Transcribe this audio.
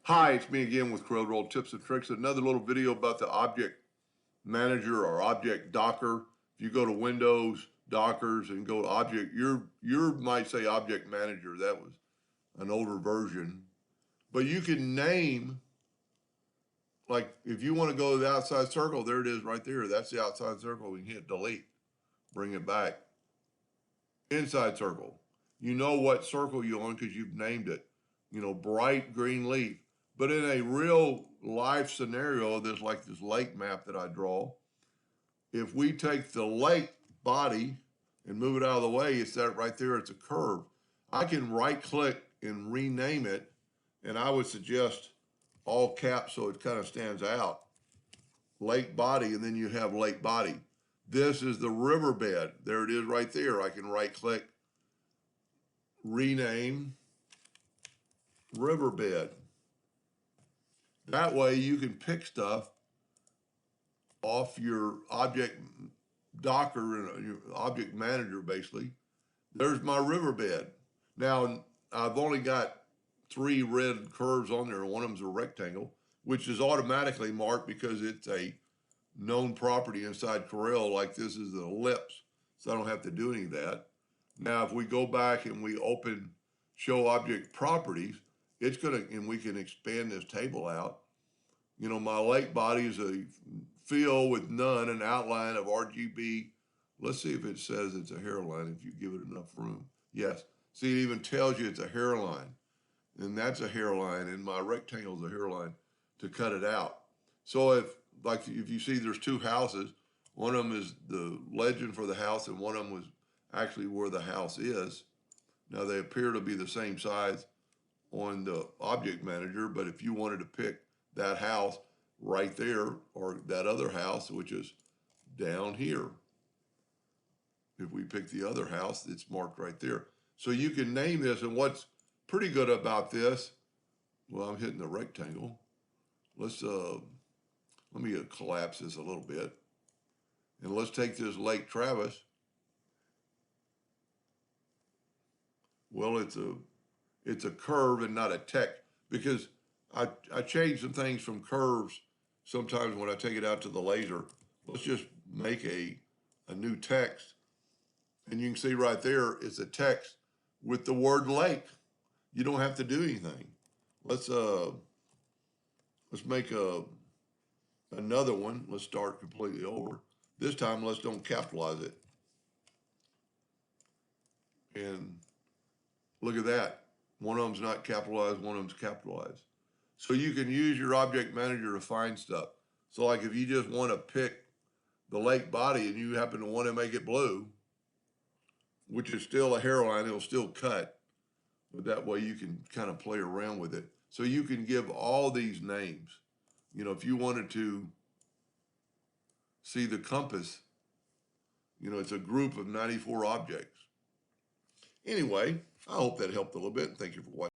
Hi, it's me again with Corel Tips and Tricks. Another little video about the Object Manager or Object Docker. If you go to Windows, Dockers, and go to Object, you might say Object Manager. That was an older version. But you can name, like if you want to go to the outside circle, there it is right there. That's the outside circle. We can hit delete, bring it back. Inside circle. You know what circle you're on because you've named it. Bright green leaf. But in a real life scenario, there's like this lake map that I draw. If we take the lake body and move it out of the way, it's that right there, it's a curve. I can right click and rename it, and I would suggest all caps so it kind of stands out. Lake body, and then you have lake body. This is the riverbed. There it is right there. I can right click, rename riverbed. That way you can pick stuff off your object docker and your object manager, basically. There's my riverbed. Now, I've only got 3 red curves on there. One of them's a rectangle, which is automatically marked because it's a known property inside Corel, like this is an ellipse, so I don't have to do any of that. Now, if we go back and we open Show Object Properties, it's gonna, and we can expand this table out. My lake body is a fill with none, an outline of RGB. Let's see if it says it's a hairline, if you give it enough room. Yes, see, it even tells you it's a hairline, and that's a hairline, and my rectangle is a hairline to cut it out. So if you see there's 2 houses, one of them is the legend for the house, and one of them was actually where the house is. Now they appear to be the same size on the object manager, but if you wanted to pick that house right there or that other house, which is down here, if we pick the other house, it's marked right there. So you can name this, and what's pretty good about this, well, I'm hitting the rectangle. Let me collapse this a little bit. And let's take this Lake Travis. Well, it's a curve and not a text, because I change some things from curves sometimes when I take it out to the laser. Let's just make a new text. And you can see right there, it's a text with the word lake. You don't have to do anything. Let's make another one. Let's start completely over. This time, let's don't capitalize it. And look at that. One of them's not capitalized, one of them's capitalized. So you can use your object manager to find stuff. So like if you just want to pick the lake body and you happen to want to make it blue, which is still a hairline, it'll still cut, but that way you can kind of play around with it. So you can give all these names. If you wanted to see the compass, it's a group of 94 objects. Anyway, I hope that helped a little bit. Thank you for watching.